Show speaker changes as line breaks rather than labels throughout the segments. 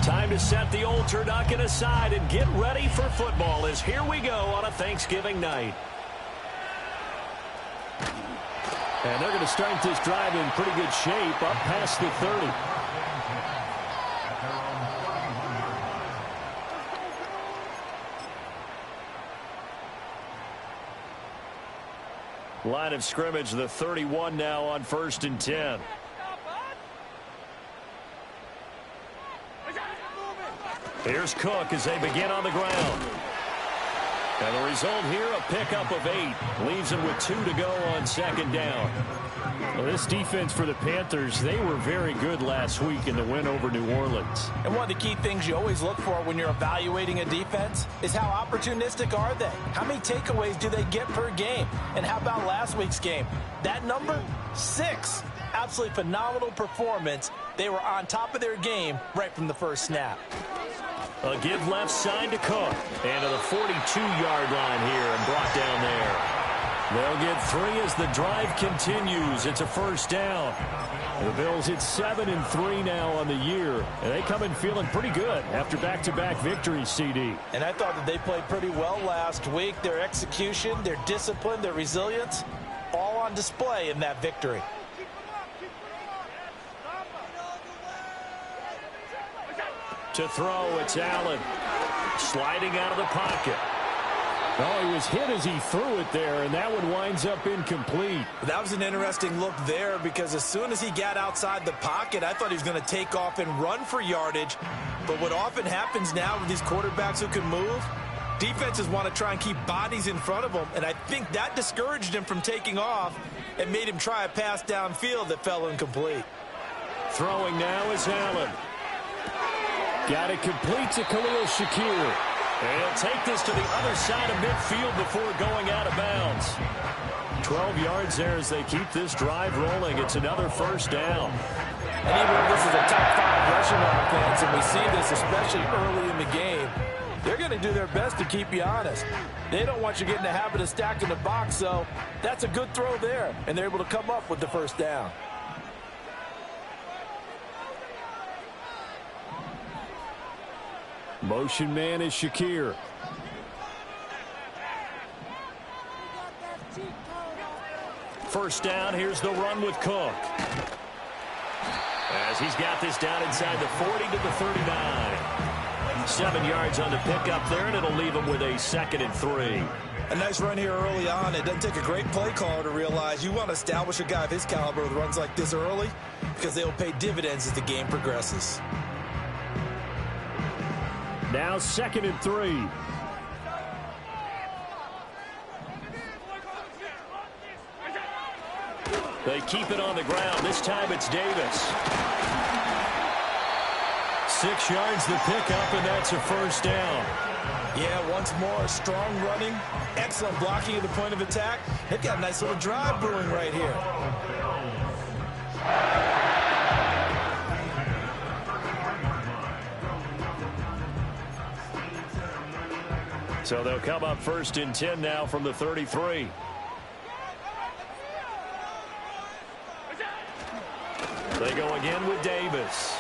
Time to set the old turducken aside and get ready for football as here we go on a Thanksgiving night. And they're going to start this drive in pretty good shape up past the 30. Line of scrimmage, the 31 now on 1st and 10. Here's Cook as they begin on the ground. And the result here, a pickup of 8. Leaves him with 2 to go on 2nd down.
Well, this defense for the Panthers, they were very good last week in the win over New Orleans.
And one of the key things you always look for when you're evaluating a defense is how opportunistic are they? How many takeaways do they get per game? And how about last week's game? That number, 6. Absolutely phenomenal performance. They were on top of their game right from the first snap.
A give left side to Cook. And to the 42-yard line here and brought down there. They'll get 3 as the drive continues. It's a 1st down. The Bills hit 7-3 now on the year. And they come in feeling pretty good after back-to-back victories, CD.
And I thought that they played pretty well last week. Their execution, their discipline, their resilience, all on display in that victory.
To throw, it's Allen. Sliding out of the pocket.
Oh, he was hit as he threw it there, and that one winds up incomplete.
That was an interesting look there because as soon as he got outside the pocket, I thought he was going to take off and run for yardage. But what often happens now with these quarterbacks who can move, defenses want to try and keep bodies in front of them, and I think that discouraged him from taking off and made him try a pass downfield that fell incomplete.
Throwing now is Allen.
Got it complete to Khalil Shakir.
And he'll take this to the other side of midfield before going out of bounds. 12 yards there as they keep this drive rolling. It's another 1st down.
And even if this is a top 5 rushing offense, and we see this especially early in the game, they're going to do their best to keep you honest. They don't want you getting the habit of stacking the box, so that's a good throw there. And they're able to come up with the 1st down.
Motion man is Shakir.
First down, here's the run with Cook. As he's got this down inside the 40 to the 39. 7 yards on the pickup there, and it'll leave him with a 2nd and 3.
A nice run here early on. It doesn't take a great play caller to realize you want to establish a guy of his caliber with runs like this early because they will pay dividends as the game progresses.
Now 2nd and 3.
They keep it on the ground. This time it's Davis. 6 yards the pickup, and that's a 1st down.
Yeah, once more, strong running, excellent blocking at the point of attack. They've got a nice little drive brewing right here.
So they'll come up 1st and 10 now from the 33. They go again with Davis.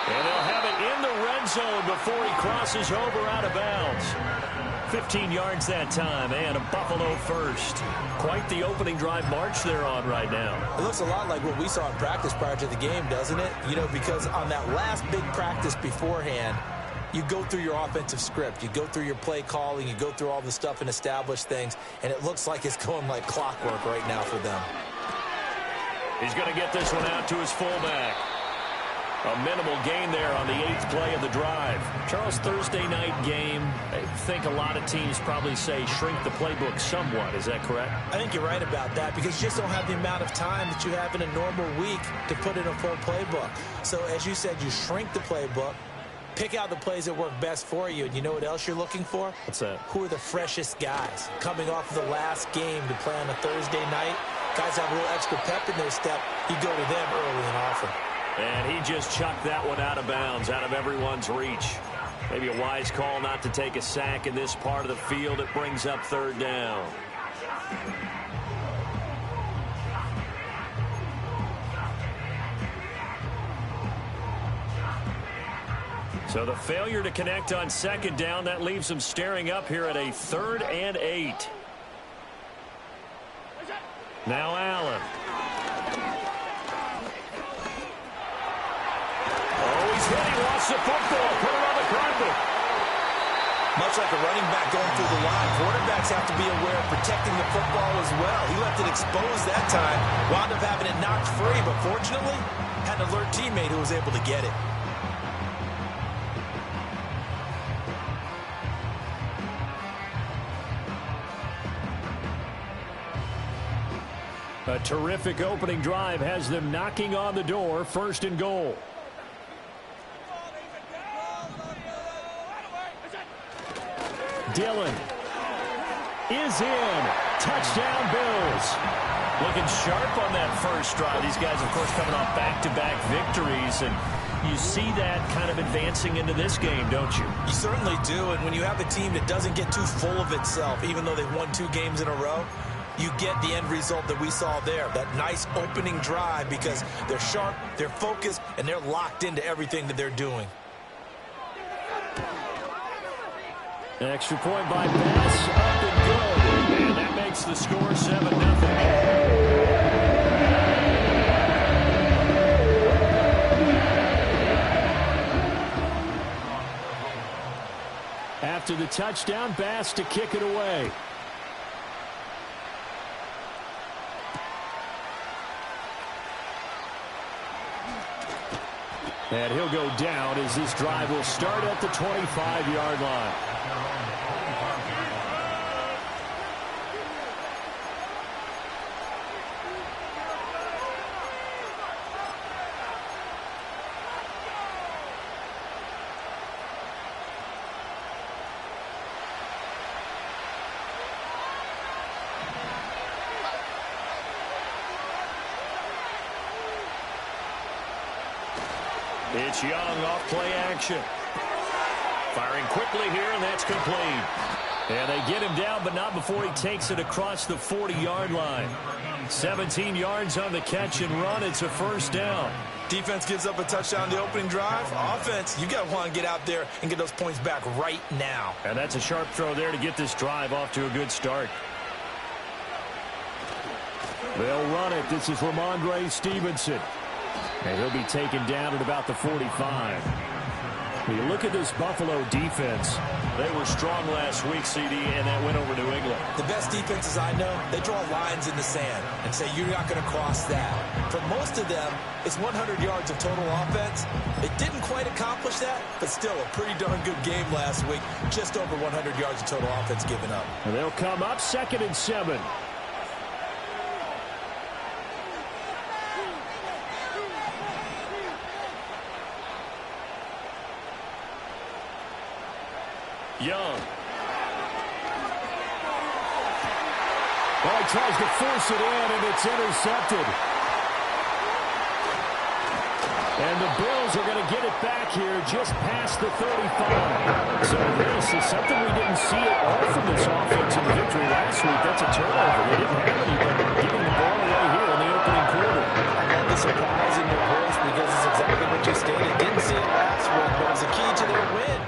And they'll have it in the red zone before he crosses over out of bounds. 15 yards that time, and a Buffalo 1st. Quite the opening drive march they're on right now.
It looks a lot like what we saw in practice prior to the game, doesn't it? You know, because on that last big practice beforehand, you go through your offensive script. You go through your play calling. You go through all the stuff and establish things. And it looks like it's going like clockwork right now for them.
He's going to get this one out to his fullback. A minimal gain there on the 8th play of the drive. Charles, Thursday night game, I think a lot of teams probably say shrink the playbook somewhat. Is that correct?
I think you're right about that because you just don't have the amount of time that you have in a normal week to put in a full playbook. So as you said, you shrink the playbook. Pick out the plays that work best for you. And you know what else you're looking for?
What's that?
Who are the freshest guys? Coming off of the last game to play on a Thursday night, guys have a little extra pep in their step. You go to them early and often.
And he just chucked that one out of bounds, out of everyone's reach. Maybe a wise call not to take a sack in this part of the field. It brings up 3rd down. So the failure to connect on second down, that leaves them staring up here at a 3rd and 8. Now Allen. Oh, he's hit. He lost the football. Put it on the carpet.
Much like a running back going through the line, quarterbacks have to be aware of protecting the football as well. He left it exposed that time, wound up having it knocked free, but fortunately, had an alert teammate who was able to get it.
A terrific opening drive has them knocking on the door, 1st and goal. Dillon is in. Touchdown, Bills.
Looking sharp on that first drive. These guys, of course, coming off back-to-back victories, and you see that kind of advancing into this game, don't you?
You certainly do, and when you have a team that doesn't get too full of itself, even though they've won 2 games in a row, you get the end result that we saw there, that nice opening drive, because they're sharp, they're focused, and they're locked into everything that they're doing.
Extra point by Bass, up and good.
And that makes the score 7-0.
After the touchdown, Bass to kick it away. And he'll go down as this drive will start at the 25-yard line.
It's Young off play action. Firing quickly here, and that's complete.
And they get him down, but not before he takes it across the 40-yard line. 17 yards on the catch and run. It's a 1st down.
Defense gives up a touchdown the opening drive. Offense, you got to want to get out there and get those points back right now.
And that's a sharp throw there to get this drive off to a good start. They'll run it. This is Ramondre Stevenson. And he'll be taken down at about the 45. When you look at this Buffalo defense,
they were strong last week, CD, and that went over New England.
The best defenses I know, they draw lines in the sand and say you're not going to cross that. For most of them, it's 100 yards of total offense. They didn't quite accomplish that, but still a pretty darn good game last week. Just over 100 yards of total offense given up.
And they'll come up 2nd and 7.
Young.
Well, he tries to force it in, and it's intercepted. And the Bills are going to get it back here just past the 35. So this is something we didn't see at all from this offense in the victory last week. That's a turnover. They didn't have anybody giving the ball away here in the opening quarter.
I love the surprise in your voice because it's exactly what you stated. Didn't see it last week, but it was a key to their win.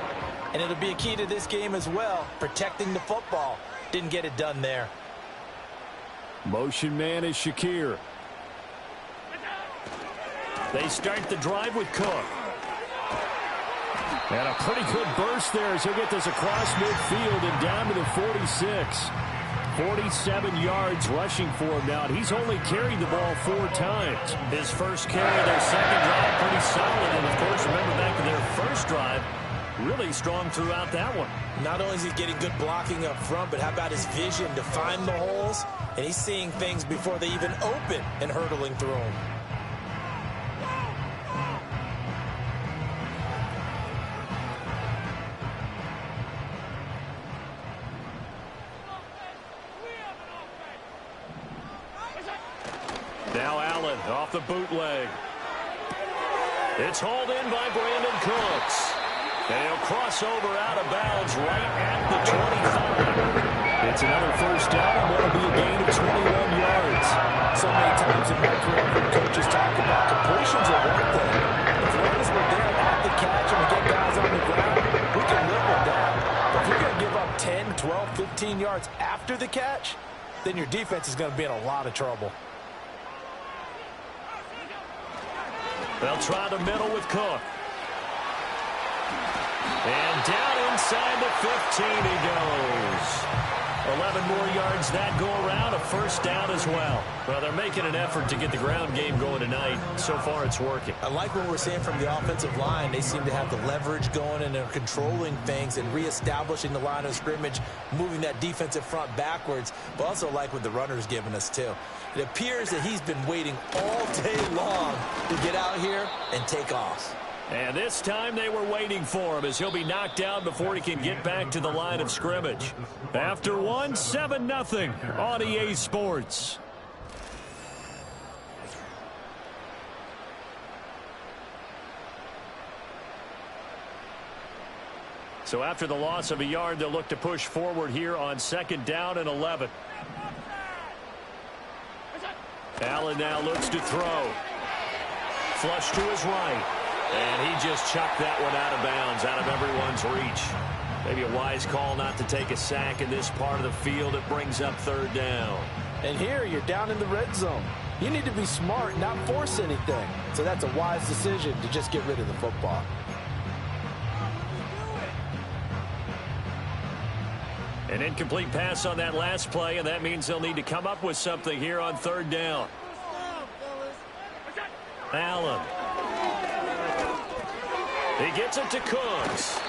And it'll be a key to this game as well, protecting the football. Didn't get it done there.
Motion man is Shakir.
They start the drive with Cook.
And a pretty good burst there as he'll get this across midfield and down to the 46. 47 yards rushing for him now. And he's only carried the ball 4 times.
His first carry, their second drive, pretty solid. And, of course, remember back to their first drive, really strong throughout that one.
Not only is he getting good blocking up front, but how about his vision to find the holes? And he's seeing things before they even open and hurtling through them.
Now Allen off the bootleg. It's hauled in by Brandon Cooks. And he'll cross over out of bounds right at the 25.
It's another 1st down, and that'll be a gain of 21 yards.
So many times in my career, I've heard coaches talk about completions are one thing. As long as we're there at the catch and we get guys on the 15 yards after the catch, then your defense is going to be in a lot of trouble.
They'll try the middle with Cook. And down inside the 15 he goes. 11 more yards that go around, a first down as well. Well, they're making an effort to get the ground game going tonight. So far, it's working.
I like what we're seeing from the offensive line. They seem to have the leverage going, and they're controlling things and reestablishing the line of scrimmage, moving that defensive front backwards, but also like what the runner's giving us, too. It appears that he's been waiting all day long to get out here and take off.
And this time they were waiting for him as he'll be knocked down before he can get back to the line of scrimmage. After one, 7-0 on EA Sports. So after the loss of a yard, they'll look to push forward here on 2nd down and 11. Allen now looks to throw. Flush to his right. And he just chucked that one out of bounds, out of everyone's reach. Maybe a wise call not to take a sack in this part of the field. It brings up 3rd down.
And here you're down in the red zone. You need to be smart, not force anything. So that's a wise decision to just get rid of the football.
An incomplete pass on that last play, and that means they'll need to come up with something here on 3rd down. Allen. He gets it to Cooks.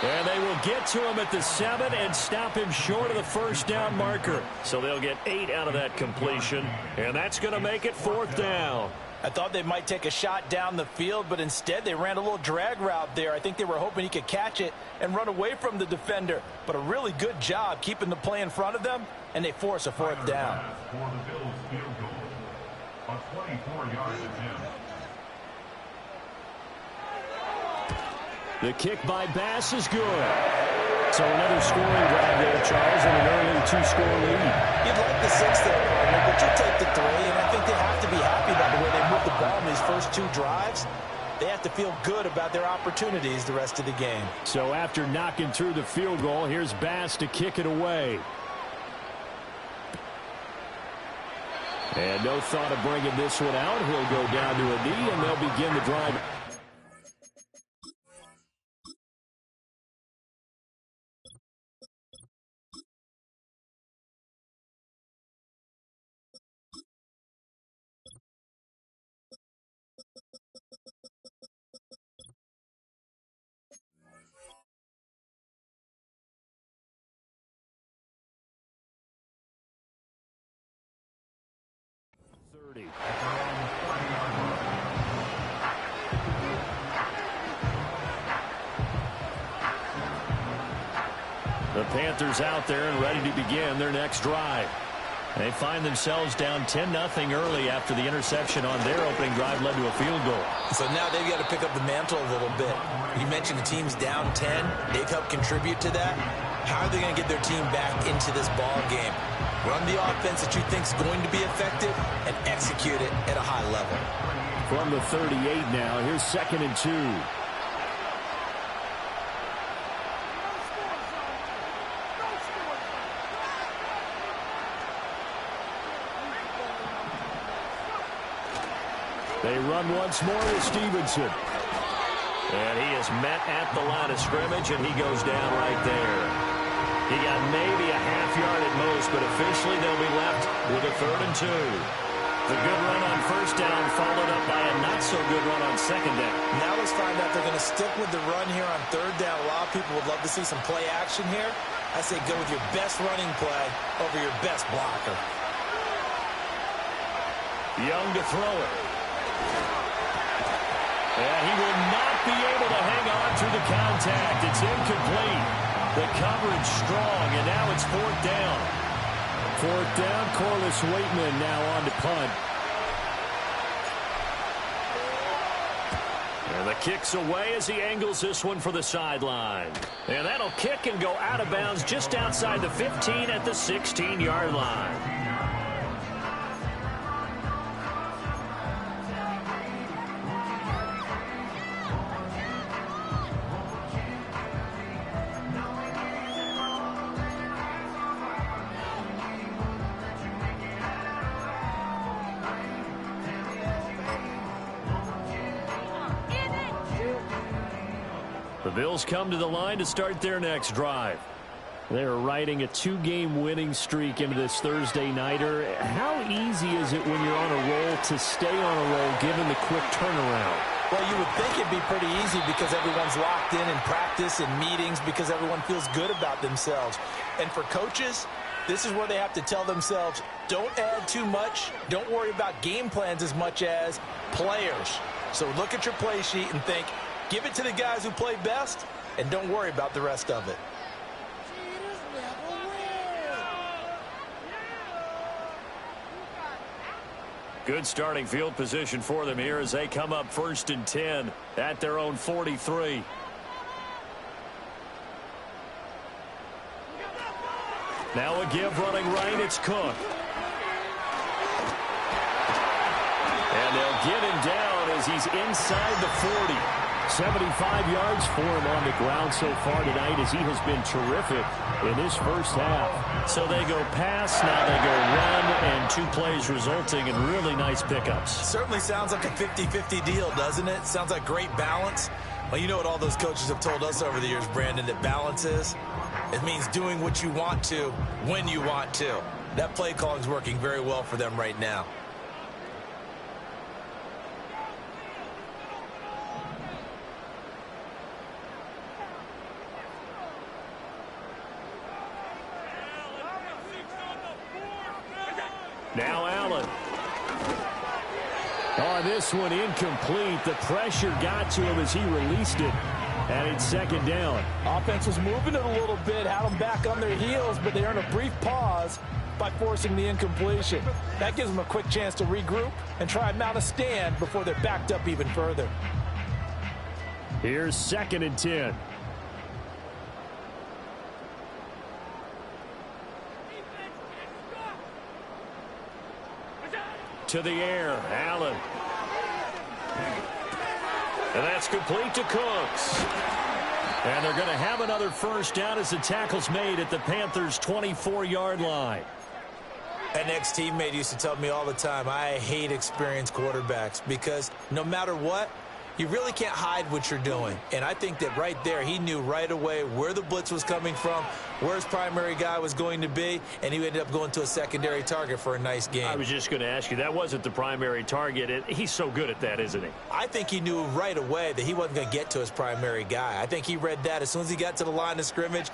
And they will get to him at the 7 and stop him short of the 1st down marker. So they'll get 8 out of that completion. And that's going to make it 4th down.
I thought they might take a shot down the field, but instead they ran a little drag route there. I think they were hoping he could catch it and run away from the defender. But a really good job keeping the play in front of them, and they force a 4th down.
The kick by Bass is good. So another scoring drive there, Charles, and an early 2-score lead.
You'd like the 6th there, partner, but you'll take the 3, and I think they have to be happy about the way they moved the ball in these first 2 drives. They have to feel good about their opportunities the rest of the game.
So after knocking through the field goal, here's Bass to kick it away. And no thought of bringing this one out. He'll go down to a knee, and they'll begin the drive.
The Panthers out there and ready to begin their next drive. They find themselves down 10-0 early after the interception on their opening drive led to a field goal.
So now they've got to pick up the mantle a little bit. You mentioned the team's down 10. They've helped contribute to that. How are they going to get their team back into this ball game? Run the offense that you think is going to be effective and execute it at a high level.
From the 38 now, here's 2nd and 2. They run once more with Stevenson.
And he is met at the line of scrimmage, and he goes down right there. He got maybe a half yard at most, but officially they'll be left with a 3rd and 2. The good run on 1st down followed up by a not-so-good run on 2nd down.
Now let's find out if they're going to stick with the run here on 3rd down. A lot of people would love to see some play action here. I say go with your best running play over your best blocker.
Young to throw it. And he will not be able to hang on through the contact. It's incomplete. The coverage strong, and now it's 4th down.
4th down, Corliss Waitman now on to punt.
And the kick's away as he angles this one for the sideline. And that'll kick and go out of bounds just outside the 15 at the 16-yard line. The Bills come to the line to start their next drive.
They're riding a 2-game winning streak into this Thursday nighter. How easy is it when you're on a roll to stay on a roll given the quick turnaround?
Well, you would think it'd be pretty easy because everyone's locked in practice and meetings because everyone feels good about themselves. And for coaches, this is where they have to tell themselves, don't add too much. Don't worry about game plans as much as players. So look at your play sheet and think, give it to the guys who play best, and don't worry about the rest of it.
Good starting field position for them here as they come up 1st and 10 at their own 43. Now a give running right, it's Cook. And they'll get him down as he's inside the 40.
75 yards for him on the ground so far tonight as he has been terrific in this first half.
So they go pass, now they go run, and 2 plays resulting in really nice pickups.
Certainly sounds like a 50-50 deal, doesn't it? Sounds like great balance. Well, you know what all those coaches have told us over the years, Brandon, that balance is? It means doing what you want to when you want to. That play calling is working very well for them right now.
Now Allen.
On this one, incomplete. The pressure got to him as he released it. And it's 2nd down.
Offense was moving it a little bit, had them back on their heels, but they earned a brief pause by forcing the incompletion. That gives them a quick chance to regroup and try and mount a stand before they're backed up even further.
Here's 2nd and 10.
To the air, Allen. And that's complete to Cooks. And they're going to have another first down as the tackle's made at the Panthers' 24-yard line.
An ex-teammate used to tell me all the time, I hate experienced quarterbacks because no matter what, you really can't hide what you're doing. And I think that right there, he knew right away where the blitz was coming from, where his primary guy was going to be, and he ended up going to a secondary target for a nice game.
I was just going to ask you, that wasn't the primary target. He's so good at that, isn't he?
I think he knew right away that he wasn't going to get to his primary guy. I think he read that as soon as he got to the line of scrimmage,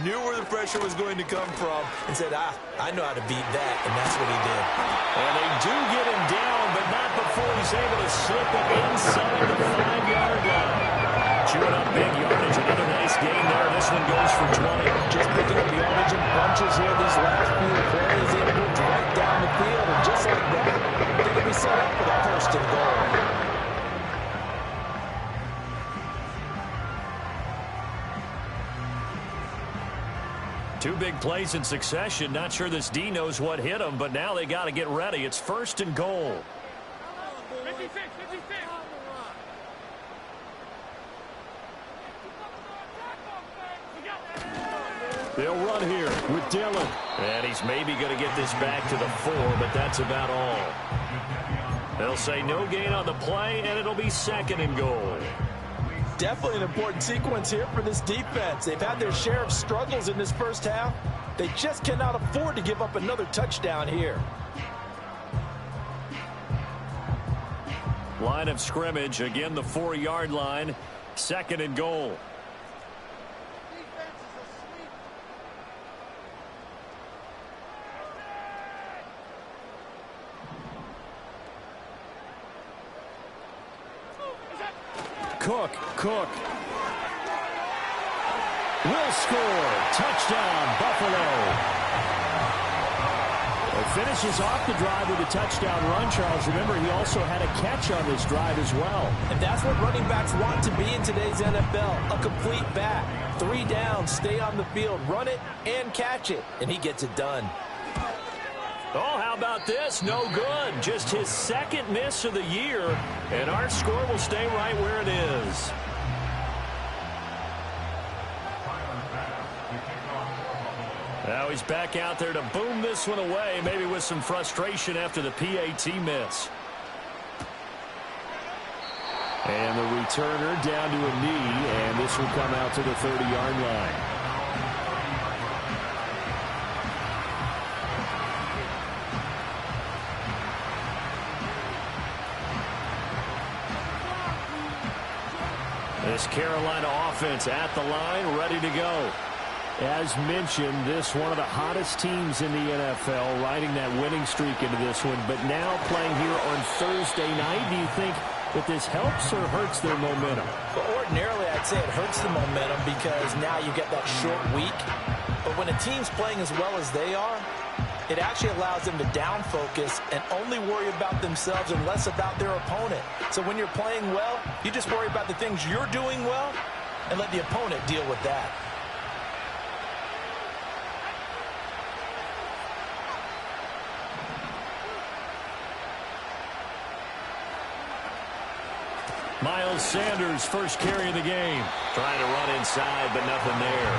knew where the pressure was going to come from, and said, I know how to beat that, and that's what he did.
And they do get him down, but not before he's able to slip it inside the 5-yard line. Chewing up big yardage, another nice gain there. This one goes for 20.
Just picking up yardage in bunches here these last few plays. They moved right down the field, and just like that, they could be set up for the 1st and goal.
2 big plays in succession. Not sure this D knows what hit him, but now they got to get ready. It's 1st and goal.
56, 56.
They'll run here with Dillon.
And he's maybe going to get this back to the 4, but that's about all. They'll say no gain on the play, and it'll be 2nd and goal.
Definitely an important sequence here for this defense. They've had their share of struggles in this first half. They just cannot afford to give up another touchdown here.
Line of scrimmage, again the 4-yard line, 2nd and goal.
Cook. Will score. Touchdown, Buffalo. Finishes off the drive with a touchdown run, Charles. Remember, he also had a catch on this drive as well.
And that's what running backs want to be in today's NFL, a complete back. 3 downs, stay on the field, run it, and catch it. And he gets it done.
Oh, how about this? No good. Just his 2nd miss of the year, and our score will stay right where it is. Now he's back out there to boom this one away, maybe with some frustration after the PAT miss.
And the returner down to a knee, and this will come out to the 30-yard line. This Carolina offense at the line, ready to go. As mentioned, this one of the hottest teams in the NFL, riding that winning streak into this one, but now playing here on Thursday night. Do you think that this helps or hurts their momentum?
Well, ordinarily, I'd say it hurts the momentum because now you get that short week. But when a team's playing as well as they are, it actually allows them to down focus and only worry about themselves and less about their opponent. So when you're playing well, you just worry about the things you're doing well and let the opponent deal with that.
Miles Sanders, first carry of the game. Trying to run inside, but nothing there.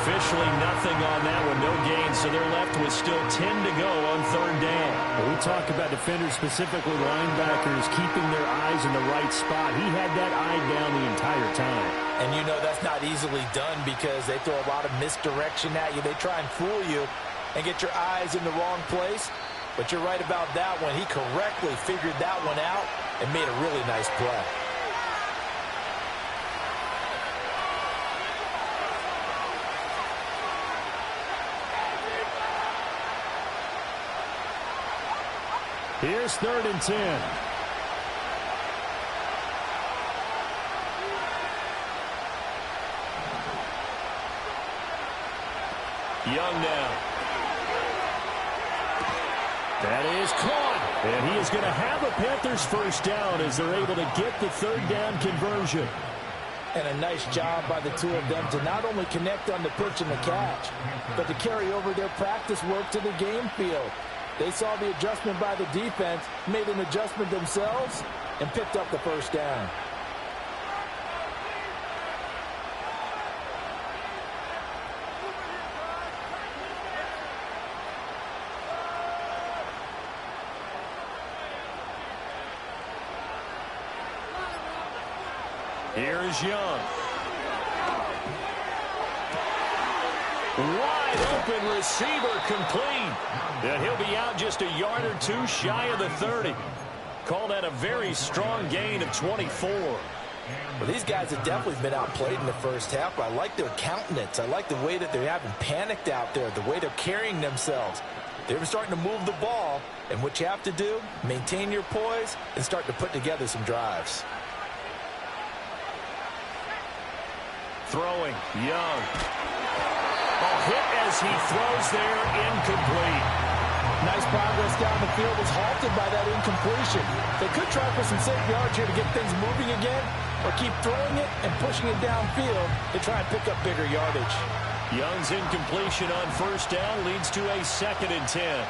Officially nothing on that one. No gain, so they're left with still 10 to go on third down.
When we talk about defenders, specifically linebackers, keeping their eyes in the right spot. He had that eye down the entire time.
And you know that's not easily done because they throw a lot of misdirection at you. They try and fool you and get your eyes in the wrong place. But you're right about that one. He correctly figured that one out and made a really nice play.
Here's 3rd and 10.
Young now.
That is caught. And he is going to have a Panthers first down as they're able to get the 3rd down conversion.
And a nice job by the two of them to not only connect on the pitch and the catch, but to carry over their practice work to the game field. They saw the adjustment by the defense, made an adjustment themselves, and picked up the first down.
Here's Young. Wide open receiver complete. And he'll be out just a yard or two shy of the 30. Call that a very strong gain of 24.
Well, these guys have definitely been outplayed in the first half. I like their countenance. I like the way that they haven't panicked out there, the way they're carrying themselves. They're starting to move the ball, and what you have to do, maintain your poise and start to put together some drives.
Throwing, Young. A hit as he throws there, incomplete.
Nice progress down the field was halted by that incompletion. They could try for some safe yards here to get things moving again, or keep throwing it and pushing it downfield to try and pick up bigger yardage.
Young's incompletion on first down leads to a 2nd and 10.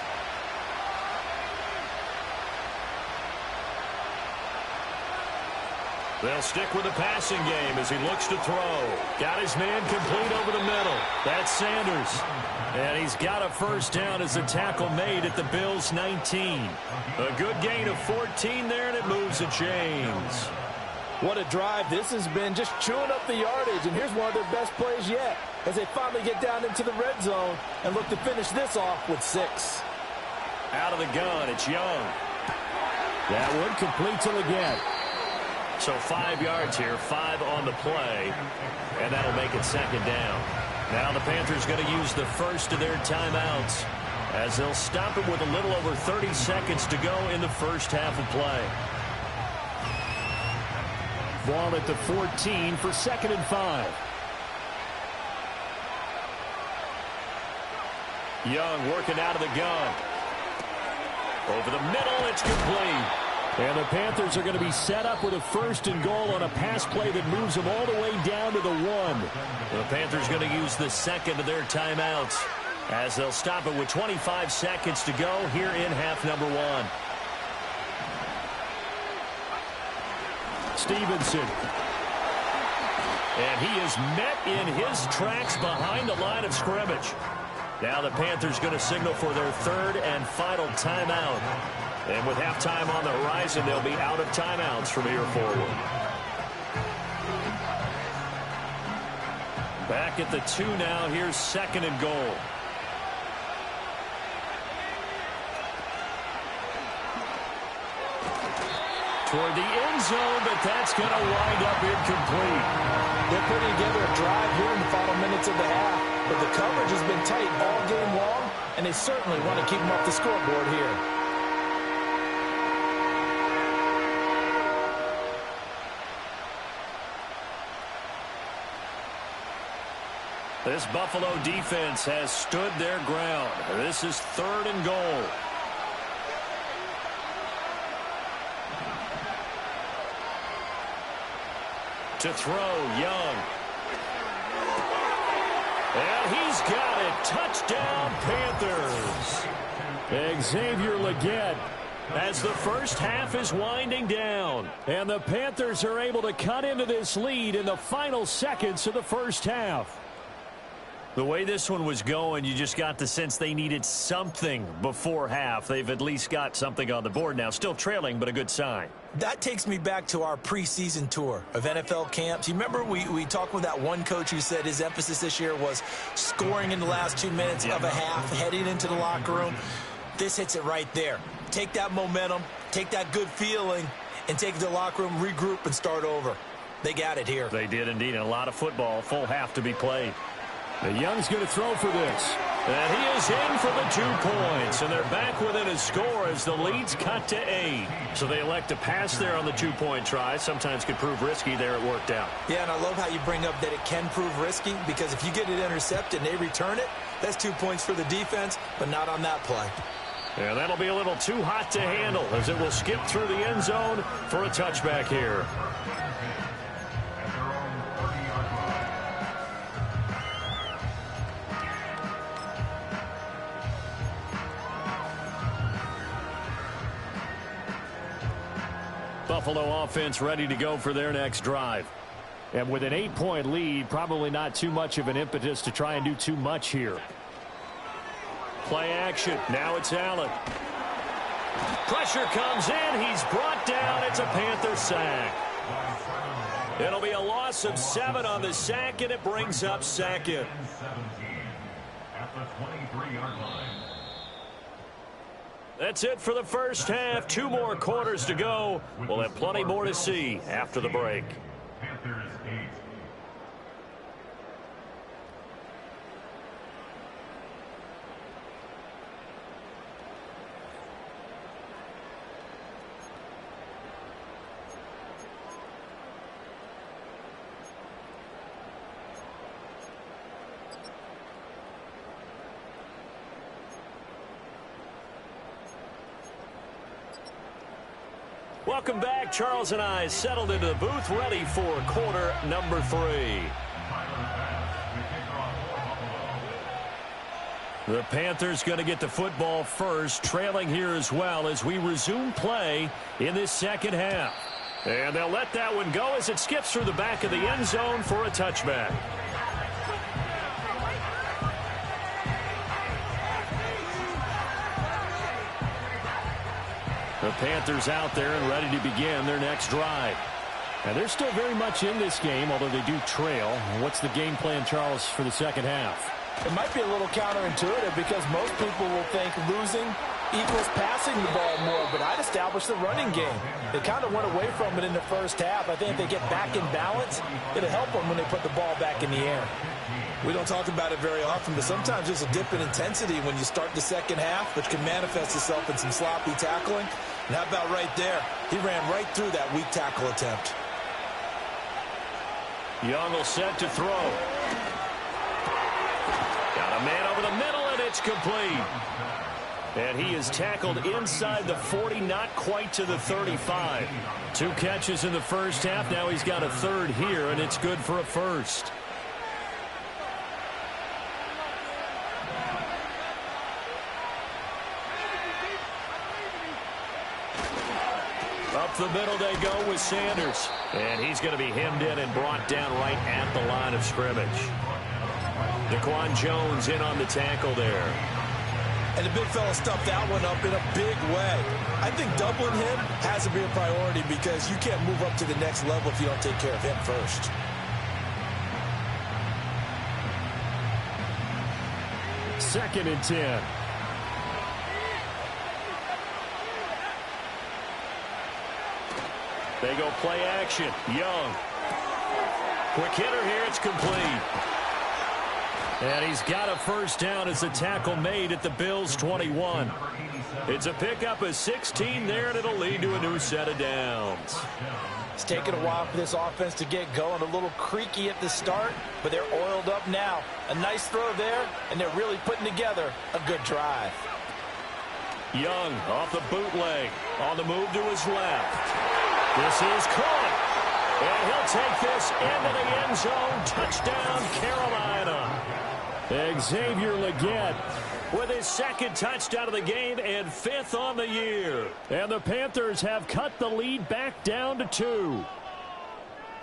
They'll stick with the passing game as he looks to throw. Got his man complete over the middle. That's Sanders. And he's got a first down as the tackle made at the Bills' 19. A good gain of 14 there, and it moves the chains.
What a drive this has been, just chewing up the yardage. And here's one of their best plays yet as they finally get down into the red zone and look to finish this off with 6.
Out of the gun, it's Young.
That one complete till again.
So 5 yards here, 5 on the play, and that'll make it 2nd down. Now the Panthers going to use the first of their timeouts as they'll stop it with a little over 30 seconds to go in the first half of play.
Ball at the 14 for 2nd and 5.
Young working out of the gun. Over the middle, it's complete.
And the Panthers are going to be set up with a 1st and goal on a pass play that moves them all the way down to the 1.
The Panthers going to use the second of their timeouts as they'll stop it with 25 seconds to go here in half number 1.
Stevenson.
And he is met in his tracks behind the line of scrimmage. Now the Panthers going to signal for their 3rd and final timeout. And with halftime on the horizon, they'll be out of timeouts from here forward. Back at the 2 now. Here's 2nd and goal. Toward the end zone, but that's going to wind up incomplete.
They're putting together a drive here in the final minutes of the half, but the coverage has been tight all game long, and they certainly want to keep them off the scoreboard here.
This Buffalo defense has stood their ground. This is 3rd and goal. To throw, Young. And he's got it. Touchdown, Panthers. Xavier Legette, as the first half is winding down.
And the Panthers are able to cut into this lead in the final seconds of the first half.
The way this one was going, you just got the sense they needed something before half. They've at least got something on the board now. Still trailing, but a good sign.
That takes me back to our preseason tour of NFL camps. You remember we talked with that one coach who said his emphasis this year was scoring in the last 2 minutes of a half, heading into the locker room. This hits it right there. Take that momentum, take that good feeling, and take it to the locker room, regroup, and start over. They got it here.
They did indeed. And a lot of football, full half to be played.
The Young's going to throw for this.
And he is in for the 2 points. And they're back within a score as the lead's cut to 8. So they elect to pass there on the 2-point try. Sometimes could prove risky. There it worked out.
Yeah, and I love how you bring up that it can prove risky, because if you get it intercepted and they return it, that's 2 points for the defense, but not on that play.
And that'll be a little too hot to handle as it will skip through the end zone for a touchback here. Buffalo offense ready to go for their next drive.
And with an 8-point lead, probably not too much of an impetus to try and do too much here.
Play action. Now it's Allen. Pressure comes in. He's brought down. It's a Panther sack. It'll be a loss of 7 on the sack, and it brings up 2nd. That's it for the first half. 2 more quarters to go. We'll have plenty more to see after the break. Welcome back. Charles and I settled into the booth, ready for quarter number 3. The Panthers going to get the football first, trailing here as well as we resume play in this second half. And they'll let that one go as it skips through the back of the end zone for a touchback. The Panthers out there and ready to begin their next drive.
And they're still very much in this game, although they do trail. What's the game plan, Charles, for the second half?
It might be a little counterintuitive because most people will think losing equals passing the ball more, but I'd establish the running game. They kind of went away from it in the first half. I think if they get back in balance, it'll help them when they put the ball back in the air. We don't talk about it very often, but sometimes there's a dip in intensity when you start the second half, which can manifest itself in some sloppy tackling. And how about right there? He ran right through that weak tackle attempt.
Young will set to throw. Got a man over the middle, and it's complete. And he is tackled inside the 40, not quite to the 35. 2 catches in the first half. Now he's got a 3rd here, and it's good for a 1st. Up the middle they go with Sanders. And he's going to be hemmed in and brought down right at the line of scrimmage. Daquan Jones in on the tackle there.
And the big fella stuffed that one up in a big way. I think doubling him has to be a priority because you can't move up to the next level if you don't take care of him first.
Second and 10.
They go play action. Young. Quick hitter here. It's complete. And he's got a first down as the tackle made at the Bills' 21. It's a pickup of 16 there, and it'll lead to a new set of downs.
It's taken a while for this offense to get going. A little creaky at the start, but they're oiled up now. A nice throw there, and they're really putting together a good drive.
Young off the bootleg. On the move to his left. This is caught. And he'll take this into the end zone. Touchdown, Carolina.
Xavier Legette
With his second touchdown of the game and 5th on the year.
And the Panthers have cut the lead back down to 2.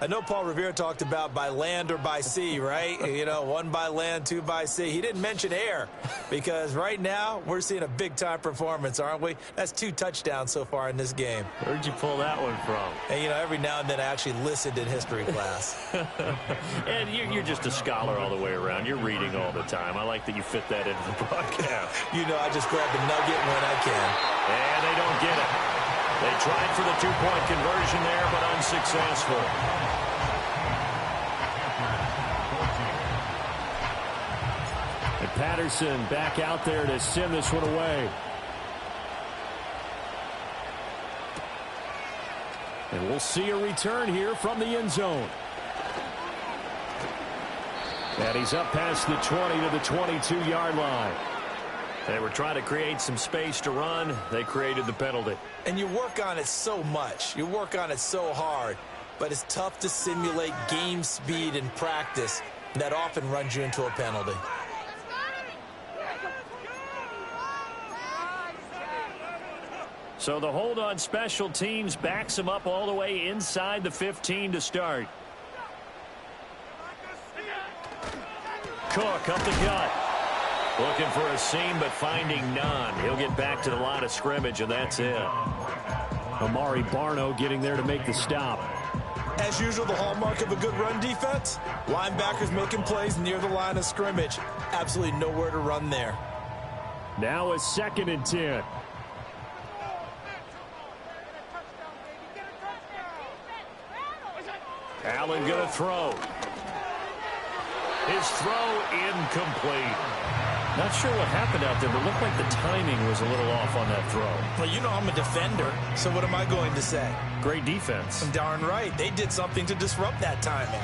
I know Paul Revere talked about by land or by sea, right? You know, 1 by land, 2 by sea. He didn't mention air because right now we're seeing a big-time performance, aren't we? That's 2 touchdowns so far in this game.
Where'd you pull that one from?
And, you know, every now and then I actually listened in history class.
And you're just a scholar all the way around. You're reading all the time. I like that you fit that into the broadcast.
You know, I just grab a nugget when I can.
And they don't get it. They tried for the 2-point conversion there, but unsuccessful.
And Patterson back out there to send this one away. And we'll see a return here from the end zone. And he's up past the 20 to the 22-yard line.
They were trying to create some space to run. They created the penalty.
And you work on it so much. You work on it so hard. But it's tough to simulate game speed in practice. And that often runs you into a penalty.
So the hold on special teams backs him up all the way inside the 15 to start. Cook up the gut. Looking for a seam, but finding none. He'll get back to the line of scrimmage, and that's it.
Amari Barno getting there to make the stop.
As usual, the hallmark of a good run defense, linebackers making plays near the line of scrimmage. Absolutely nowhere to run there.
Now a 2nd and 10.
Allen going to throw. His throw incomplete. Not sure what happened out there, but it looked like the timing was a little off on that throw.
Well, you know I'm a defender, so what am I going to say?
Great defense.
Darn right. They did something to disrupt that timing.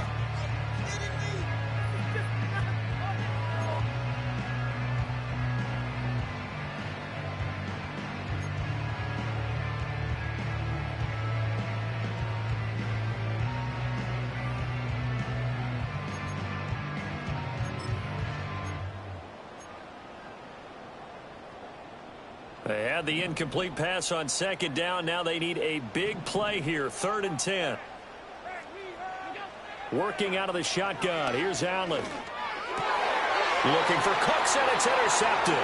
They had the incomplete pass on 2nd down. Now they need a big play here. 3rd and 10. Working out of the shotgun. Here's Allen. Looking for Cooks, and it's intercepted.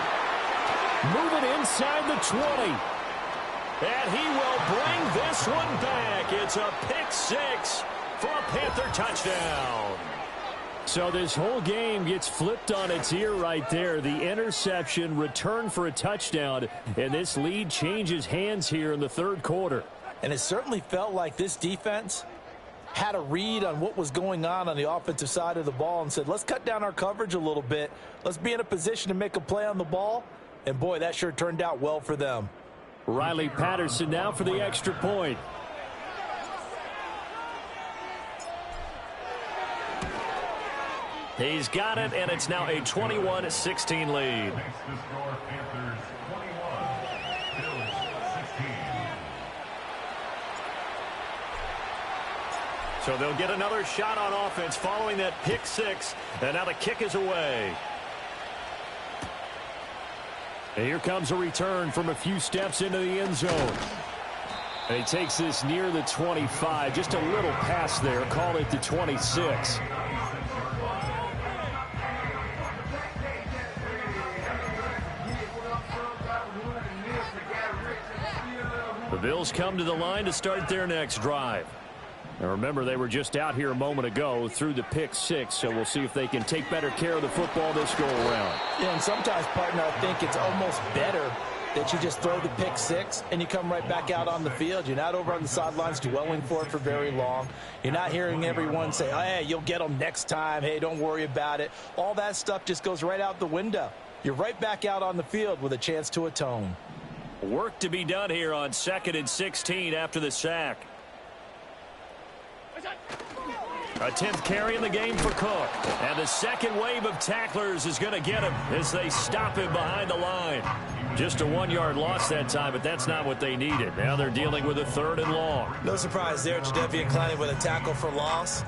Moving inside the 20.
And he will bring this one back. It's a pick 6 for a Panther touchdown.
So this whole game gets flipped on its ear right there. The interception, return for a touchdown, and this lead changes hands here in the 3rd quarter.
And it certainly felt like this defense had a read on what was going on the offensive side of the ball and said, let's cut down our coverage a little bit. Let's be in a position to make a play on the ball. And, boy, that sure turned out well for them.
Riley Patterson now for the extra point.
He's got it, and it's now a 21-16 lead. So they'll get another shot on offense following that pick 6, and now the kick is away.
And here comes a return from a few steps into the end zone. And he takes this near the 25, just a little pass there, call it the 26.
Bills come to the line to start their next drive.
Now remember, they were just out here a moment ago through the pick six, so we'll see if they can take better care of the football this go around.
Yeah, and sometimes, partner, I think it's almost better that you just throw the pick six and you come right back out on the field. You're not over on the sidelines dwelling for it for very long. You're not hearing everyone say, oh, hey, you'll get them next time. Hey, don't worry about it. All that stuff just goes right out the window. You're right back out on the field with a chance to atone.
Work to be done here on 2nd and 16 after the sack. A 10th carry in the game for Cook. And the second wave of tacklers is going to get him as they stop him behind the line. Just a 1-yard loss that time, but that's not what they needed. Now they're dealing with a 3rd and long.
No surprise there, Jadeveon Clowney with a tackle for loss.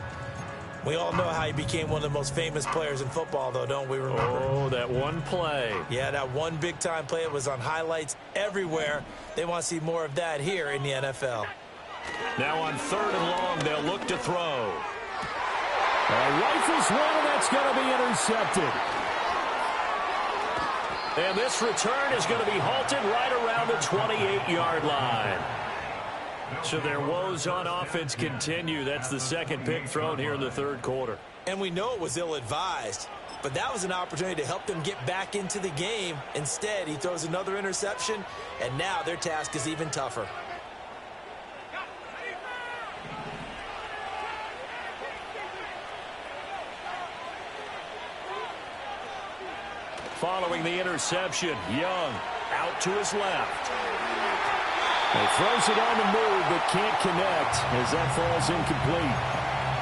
We all know how he became one of the most famous players in football, though, don't we remember?
Oh, that one play.
Yeah, that one big-time play. It was on highlights everywhere. They want to see more of that here in the NFL.
Now on 3rd and long, they'll look to throw.
Rifles one, and that's going to be intercepted.
And this return is going to be halted right around the 28-yard line. So their woes on offense continue. That's the second pick thrown here in the 3rd quarter.
And we know it was ill-advised, but that was an opportunity to help them get back into the game. Instead, he throws another interception, and now their task is even tougher.
Following the interception, Young out to his left.
He throws it on the move, but can't connect as that falls incomplete.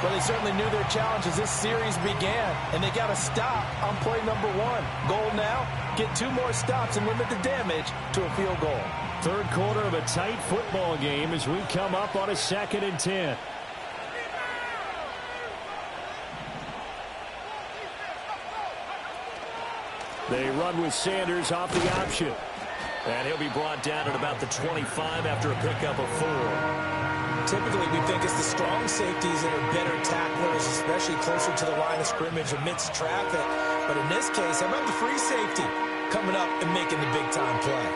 Well, they certainly knew their challenge as this series began, and they got to stop on play number 1. Goal now, get 2 more stops and limit the damage to a field goal.
3rd quarter of a tight football game as we come up on a 2nd and 10. They run with Sanders off the option.
And he'll be brought down at about the 25 after a pickup of 4.
Typically, we think it's the strong safeties that are better tacklers, especially closer to the line of scrimmage amidst traffic. But in this case, how about the free safety coming up and making the big-time play?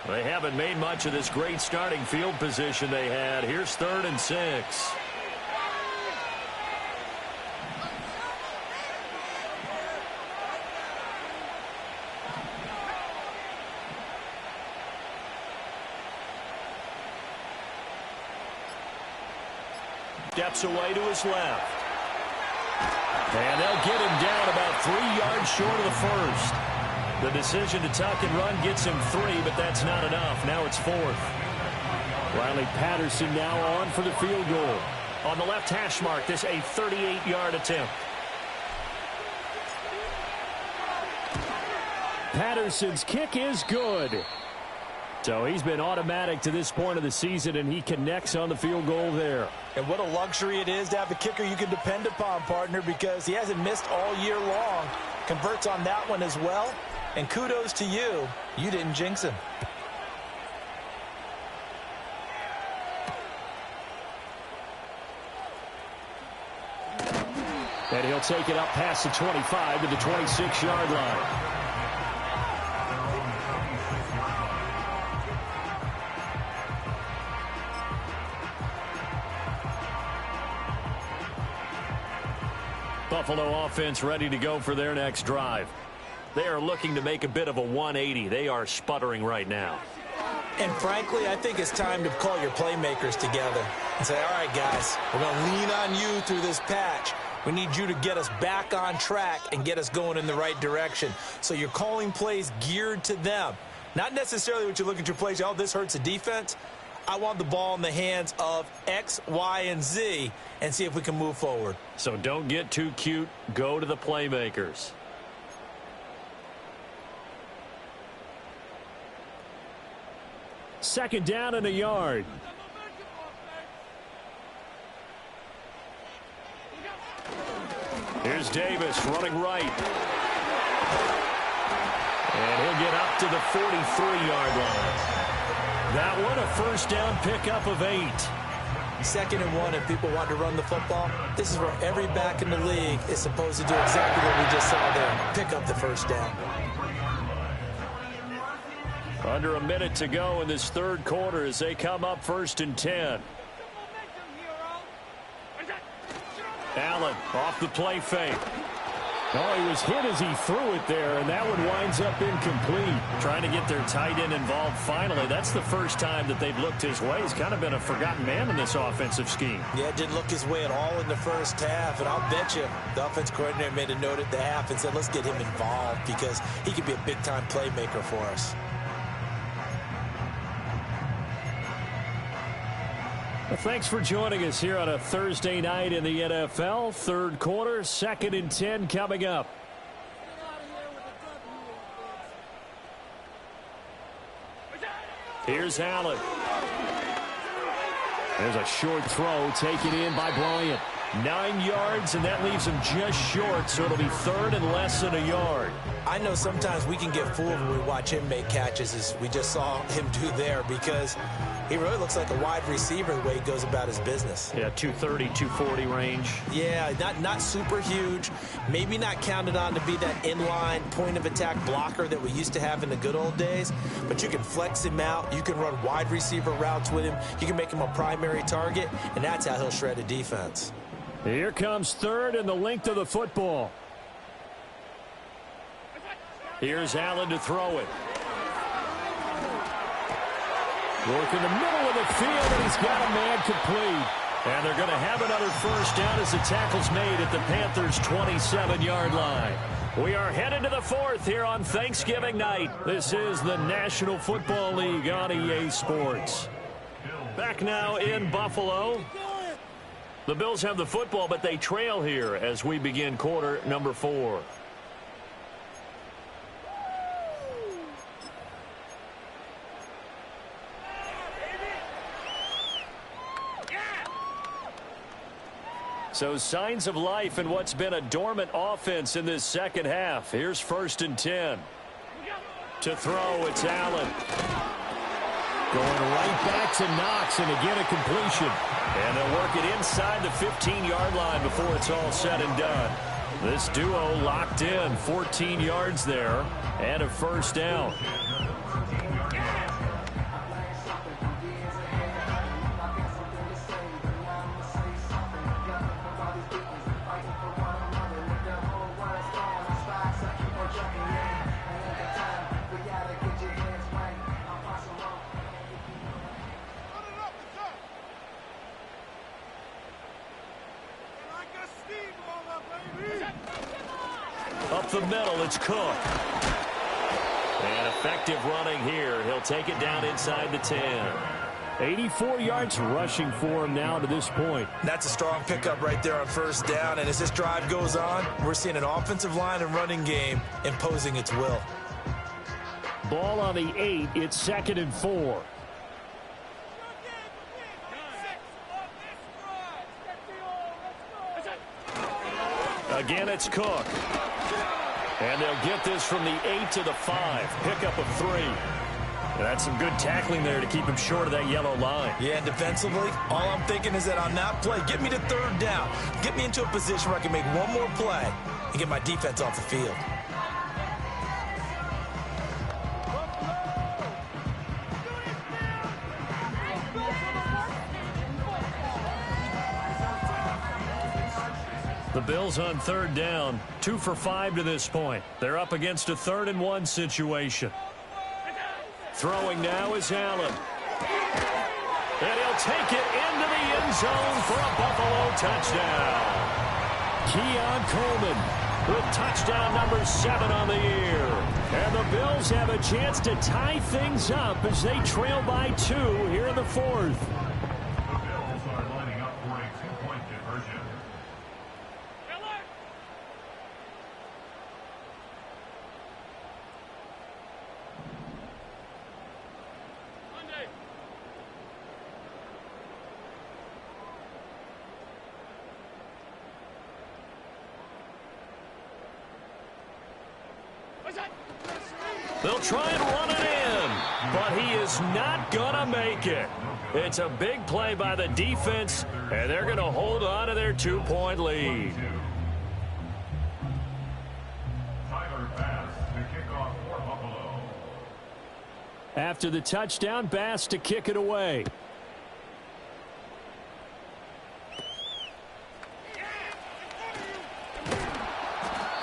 They haven't made much of this great starting field position they had. Here's 3rd and 6. Steps away to his left. And they'll get him down about 3 yards short of the first. The decision to tuck and run gets him 3, but that's not enough. Now it's 4th.
Riley Patterson now on for the field goal.
On the left hash mark, this a 38-yard attempt.
Patterson's kick is good. So he's been automatic to this point of the season, and he connects on the field goal there.
And what a luxury it is to have a kicker you can depend upon, partner, because he hasn't missed all year long. Converts on that one as well. And kudos to you. You didn't jinx him.
And he'll take it up past the 25 to the 26-yard line.
Buffalo offense ready to go for their next drive. They are looking to make a bit of a 180. They are sputtering right now.
And frankly, I think it's time to call your playmakers together and say, all right, guys, we're going to lean on you through this patch. We need you to get us back on track and get us going in the right direction. So you're calling plays geared to them. Not necessarily what you look at your plays, oh, this hurts the defense. I want the ball in the hands of X, Y, and Z and see if we can move forward.
So don't get too cute. Go to the playmakers.
Second down and a yard.
Here's Davis running right. And he'll get up to the 43-yard line. That one a first down pickup of 8.
2nd and 1 and people want to run the football, this is where every back in the league is supposed to do exactly what we just saw there, pick up the first down.
Under a minute to go in this third quarter as they come up 1st and 10. Allen off the play fake.
Oh, he was hit as he threw it there, and that one winds up incomplete.
Trying to get their tight end involved finally. That's the first time that they've looked his way. He's kind of been a forgotten man in this offensive scheme.
Yeah, didn't look his way at all in the first half, and I'll bet you the offense coordinator made a note at the half and said, let's get him involved because he could be a big-time playmaker for us.
Well, thanks for joining us here on a Thursday night in the NFL. Third quarter, 2nd and 10 coming up.
Here's Allen.
There's a short throw taken in by Bryant.
9 yards, and that leaves him just short, so it'll be 3rd and less than a yard.
I know sometimes we can get fooled when we watch him make catches, as we just saw him do there, because he really looks like a wide receiver the way he goes about his business.
Yeah, 230, 240 range.
Yeah, not super huge. Maybe not counted on to be that inline point-of-attack blocker that we used to have in the good old days, but you can flex him out. You can run wide receiver routes with him. You can make him a primary target, and that's how he'll shred a defense.
Here comes 3rd and the length of the football.
Here's Allen to throw it.
Work in the middle of the field, and he's got a man complete.
And they're going to have another first down as the tackle's made at the Panthers' 27-yard line. We are headed to the 4th here on Thanksgiving night. This is the National Football League on EA Sports. Back now in Buffalo. The Bills have the football, but they trail here as we begin quarter number 4. So signs of life in what's been a dormant offense in this second half. Here's 1st and 10. To throw, it's Allen.
Going right back to Knox, and again a completion.
And they'll work it inside the 15-yard line before it's all said and done. This duo locked in, 14 yards there, and a first down. Up the middle, it's Cook. And effective running here. He'll take it down inside the 10.
84 yards rushing for him now to this point.
That's a strong pickup right there on first down. And as this drive goes on, we're seeing an offensive line and running game imposing its will.
Ball on the 8. It's 2nd and 4.
Again, it's Cook. And they'll get this from the 8 to the 5. Pickup of 3. That's some good tackling there to keep him short of that yellow line.
Yeah, and defensively, all I'm thinking is that on that play, get me to 3rd down. Get me into a position where I can make one more play and get my defense off the field.
The Bills on 3rd down, 2 for 5 to this point. They're up against a 3rd and 1 situation. Throwing now is Allen. And he'll take it into the end zone for a Buffalo touchdown.
Keon Coleman
with touchdown number 7 on the year.
And the Bills have a chance to tie things up as they trail by 2 here in the 4th.
They'll try and run it in. but he is not going to make it. It's a big play by the defense, and they're going to hold on to their 2-point lead.
After the touchdown, Bass to kick it away.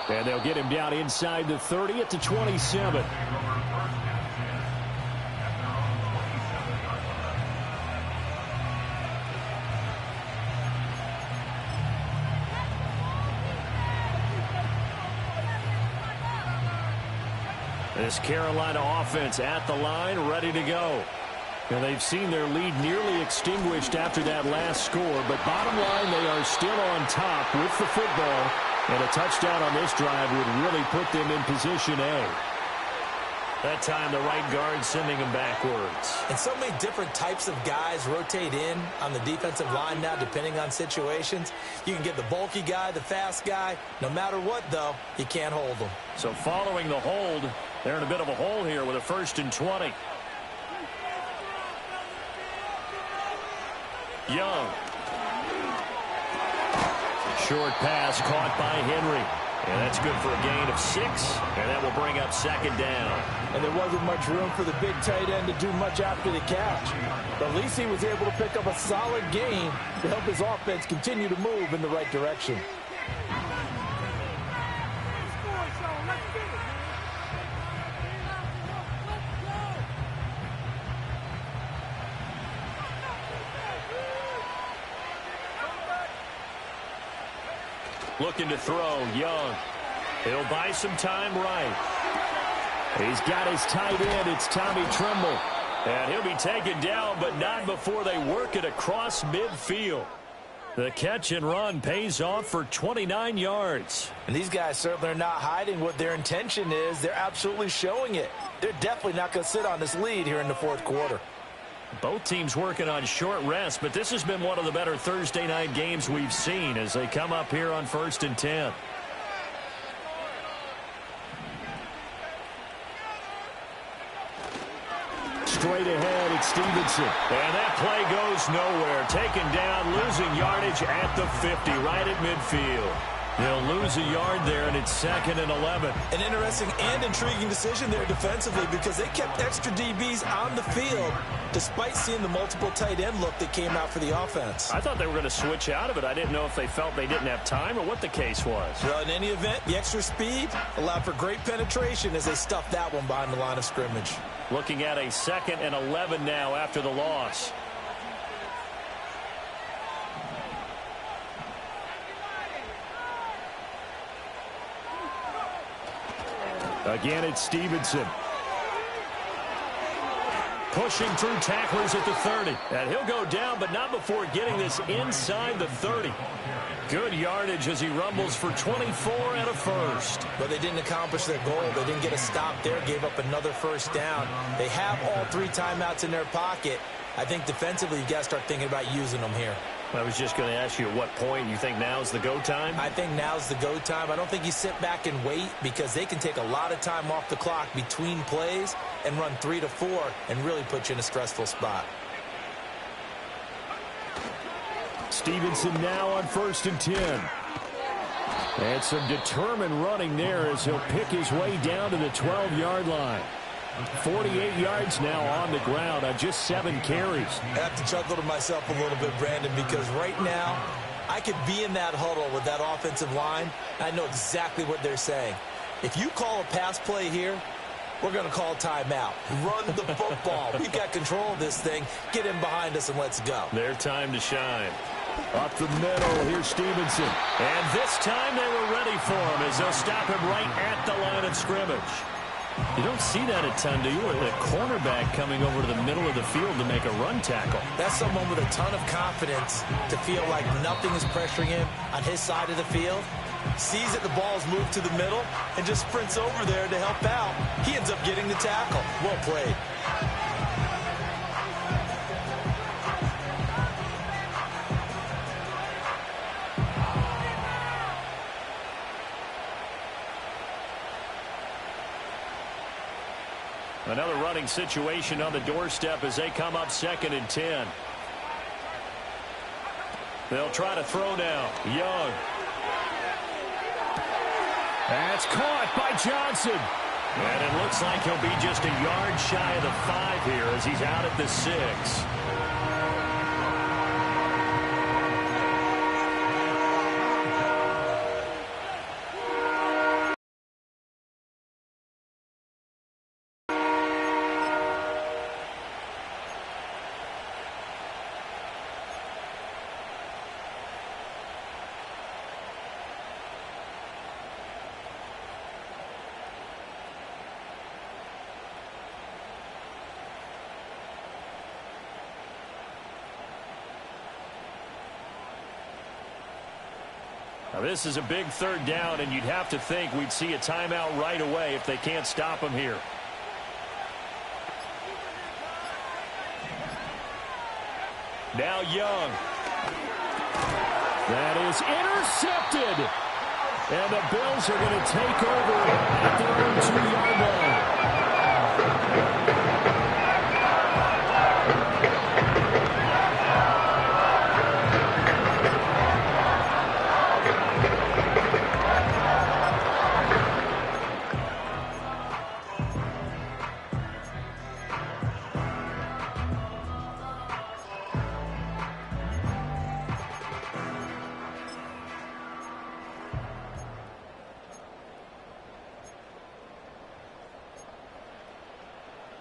And they'll get him down inside the 30 at the 27.
This Carolina offense at the line, ready to go. And they've seen their lead nearly extinguished after that last score. But bottom line, they are still on top with the football. And a touchdown on this drive would really put them in position A. That time, the right guard sending him backwards.
And so many different types of guys rotate in on the defensive line now, depending on situations. You can get the bulky guy, the fast guy. No matter what, though, you can't hold them.
So following the hold, they're in a bit of a hole here with a 1st and 20. Young. Short pass caught by Henry. And that's good for a gain of 6. And that will bring up 2nd down.
And there wasn't much room for the big tight end to do much after the catch. But at least he was able to pick up a solid gain to help his offense continue to move in the right direction.
Looking to throw, Young. He'll buy some time right.
He's got his tight end. It's Tommy Tremble.
And he'll be taken down, but not before they work it across midfield. The catch and run pays off for 29 yards.
And these guys certainly are not hiding what their intention is. They're absolutely showing it. They're definitely not going to sit on this lead here in the 4th quarter.
Both teams working on short rest, but this has been one of the better Thursday night games we've seen as they come up here on 1st and 10.
Straight ahead, it's Stevenson.
And that play goes nowhere. Taken down, losing yardage at the 50, right at midfield. They'll lose a yard there, and it's 2nd and 11.
An interesting and intriguing decision there defensively because they kept extra DBs on the field despite seeing the multiple tight end look that came out for the offense.
I thought they were going to switch out of it. I didn't know if they felt they didn't have time or what the case was.
Well, in any event, the extra speed allowed for great penetration as they stuffed that one behind the line of scrimmage.
Looking at a 2nd and 11 now after the loss.
Again, it's Stevenson.
Pushing through tacklers at the 30. And he'll go down, but not before getting this inside the 30. Good yardage as he rumbles for 24 and a 1st.
But they didn't accomplish their goal. They didn't get a stop there, gave up another 1st down. They have all 3 timeouts in their pocket. I think defensively you got to start thinking about using them here.
I was just going to ask you at what point you think now's the go time?
I think now's the go time. I don't think you sit back and wait because they can take a lot of time off the clock between plays and run 3 to 4 and really put you in a stressful spot.
Stevenson now on 1st and 10. And some determined running there as he'll pick his way down to the 12-yard line. 48 yards now on the ground on just 7 carries.
I have to chuckle to myself a little bit, Brandon, because right now I could be in that huddle with that offensive line. I know exactly what they're saying. If you call a pass play here, we're going to call timeout. Run the football. We've got control of this thing. Get in behind us and let's go.
Their time to shine.
Up the middle, here's Stevenson.
And this time they were ready for him as they'll stop him right at the line of scrimmage. You don't see that a ton, do you? With a cornerback coming over to the middle of the field to make a run tackle.
That's someone with a ton of confidence to feel like nothing is pressuring him on his side of the field. Sees that the ball's moved to the middle and just sprints over there to help out. He ends up getting the tackle. Well played.
Another running situation on the doorstep as they come up 2nd and 10. They'll try to throw now. Young.
That's caught by Johnson.
And it looks like he'll be just a yard shy of the 5 here as he's out at the 6. Now this is a big 3rd down, and you'd have to think we'd see a timeout right away if they can't stop him here. Now Young.
That is intercepted. And the Bills are going to take over at their own 2-yard line.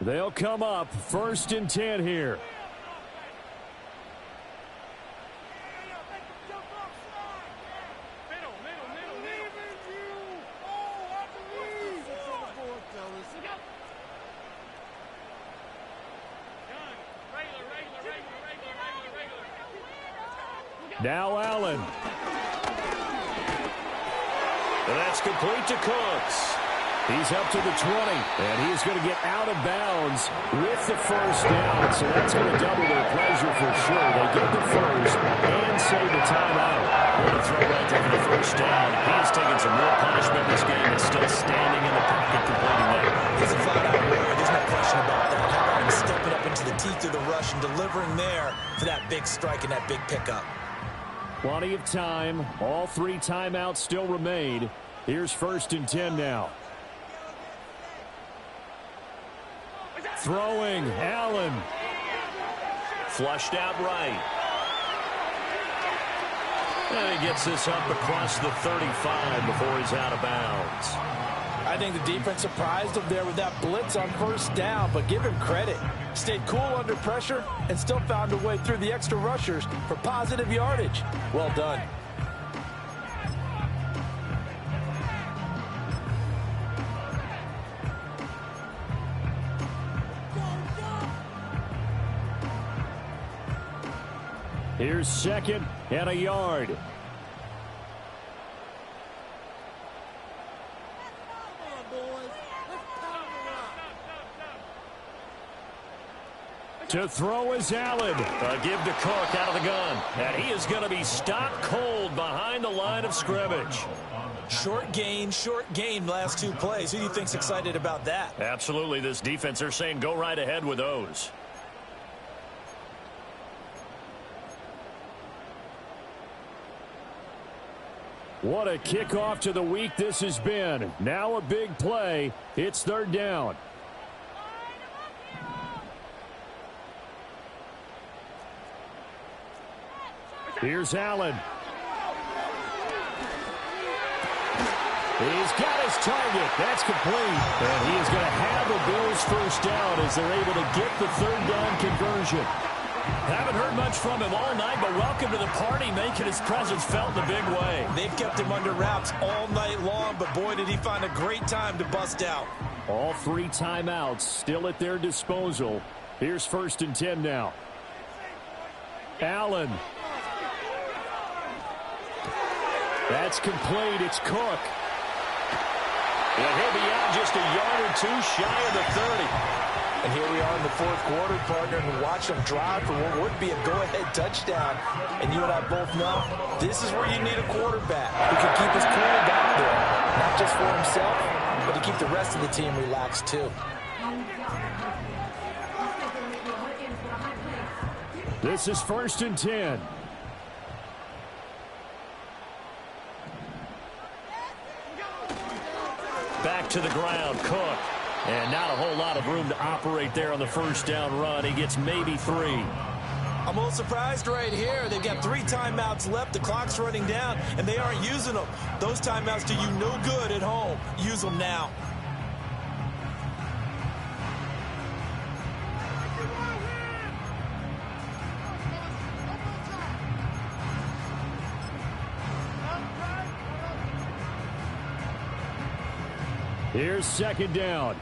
They'll come up 1st and 10 here. Now Allen.
And that's complete to Cooks.
He's up to the 20, and he's going to get out of bounds with the 1st down, so that's going to double their pleasure for sure. They get the 1st and save the timeout.
What a throw right there for the 1st down. He has taken some real punishment this game and still standing in the pocket completing that.
He's a flat-out warrior. There's no question about that. How about him stepping up into the teeth of the rush and delivering there for that big strike and that big pickup?
Plenty of time. All 3 timeouts still remain. Here's 1st and 10 now. Throwing, Allen.
Flushed out right. And he gets this up across the 35 before he's out of bounds.
I think the defense surprised him there with that blitz on 1st down, but give him credit. Stayed cool under pressure and still found a way through the extra rushers for positive yardage. Well done.
Here's 2nd and a yard. To throw is Allen.
Give to Cook out of the gun. And he is going to be stopped cold behind the line of scrimmage.
Short gain last 2 plays. Who do you think's excited about that?
Absolutely. This defense, they're saying go right ahead with those.
What a kickoff to the week this has been. Now a big play. It's 3rd down. Here's Allen. He's got his target. That's complete. And he is going to have the Bills 1st down as they're able to get the 3rd down conversion.
Haven't heard much from him all night, but welcome to the party, making his presence felt in a big way.
They've kept him under wraps all night long, but boy, did he find a great time to bust out.
All 3 timeouts still at their disposal. Here's 1st and 10 now. Allen. That's complete. It's Cook.
And he'll be out just a yard or 2 shy of the 30.
And here we are in the 4th quarter, partner, and watch them drive for what would be a go-ahead touchdown. And you and I both know this is where you need a quarterback who can keep his cool back there, not just for himself, but to keep the rest of the team relaxed too.
This is 1st and 10.
Back to the ground, Cook. And not a whole lot of room to operate there on the 1st down run. He gets maybe 3.
I'm a little surprised right here. They've got 3 timeouts left. The clock's running down, and they aren't using them. Those timeouts do you no good at home. Use them now.
Here's 2nd down.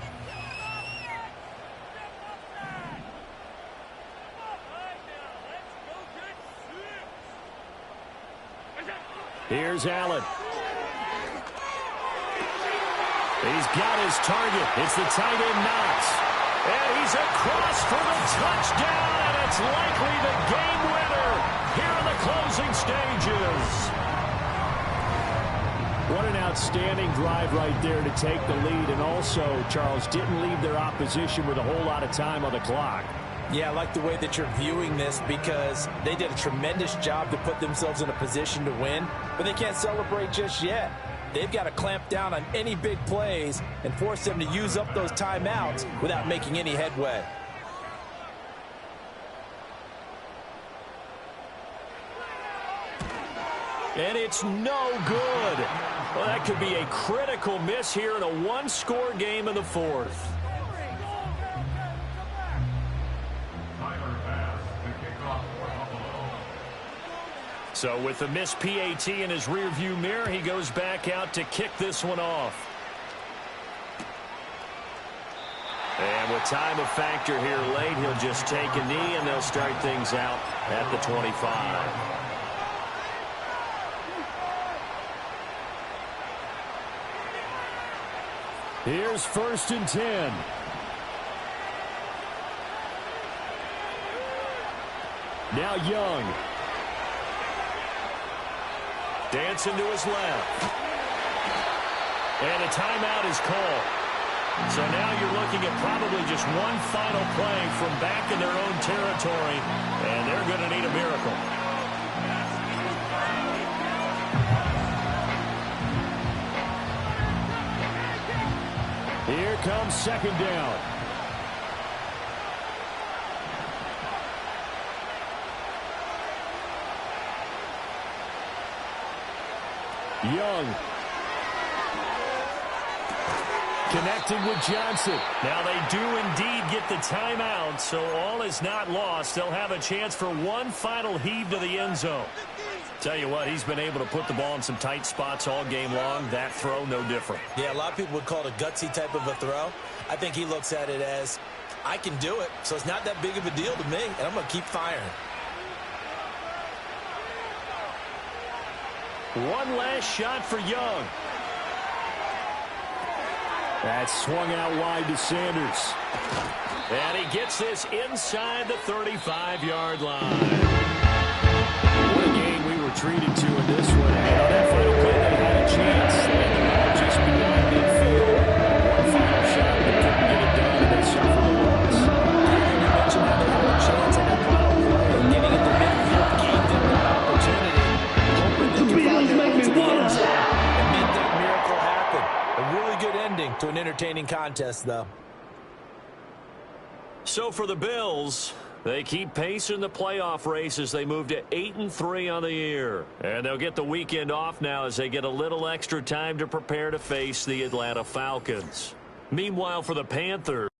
Here's Allen. He's got his target. It's the tight end Knox. And he's across for the touchdown, and it's likely the game winner here in the closing stages. What an outstanding drive right there to take the lead, and also, Charles, didn't leave their opposition with a whole lot of time on the clock.
Yeah, I like the way that you're viewing this because they did a tremendous job to put themselves in a position to win, but they can't celebrate just yet. They've got to clamp down on any big plays and force them to use up those timeouts without making any headway.
And it's no good. Well, that could be a critical miss here in a one-score game in the 4th. So with the missed PAT in his rearview mirror, he goes back out to kick this one off. And with time a factor here late, he'll just take a knee, and they'll start things out at the 25.
Here's 1st and 10. Now Young.
Dancing to his left. And a timeout is called. So now you're looking at probably just one final play from back in their own territory, and they're going to need a miracle.
Here comes 2nd down. Young. Connecting with Johnson.
Now they do indeed get the timeout, so all is not lost. They'll have a chance for one final heave to the end zone. Tell you what, he's been able to put the ball in some tight spots all game long. That throw, no different.
Yeah, a lot of people would call it a gutsy type of a throw. I think he looks at it as, I can do it, so it's not that big of a deal to me, and I'm going to keep firing.
One last shot for Young.
That swung out wide to Sanders.
And he gets this inside the 35-yard line.
What a game we were treated to in this one. And on that final play, they had a chance. They had the ball just beyond midfield. One final shot, but couldn't get it done, and they suffered a loss.
You mentioned how they had a chance on that final play. Getting it to midfield gave them that opportunity. Hoping they could find their way to the end zone and make that miracle happen. A really good ending to an entertaining contest, though.
So for the Bills, they keep pace in the playoff race as they move to 8-3 on the year. And they'll get the weekend off now as they get a little extra time to prepare to face the Atlanta Falcons. Meanwhile, for the Panthers,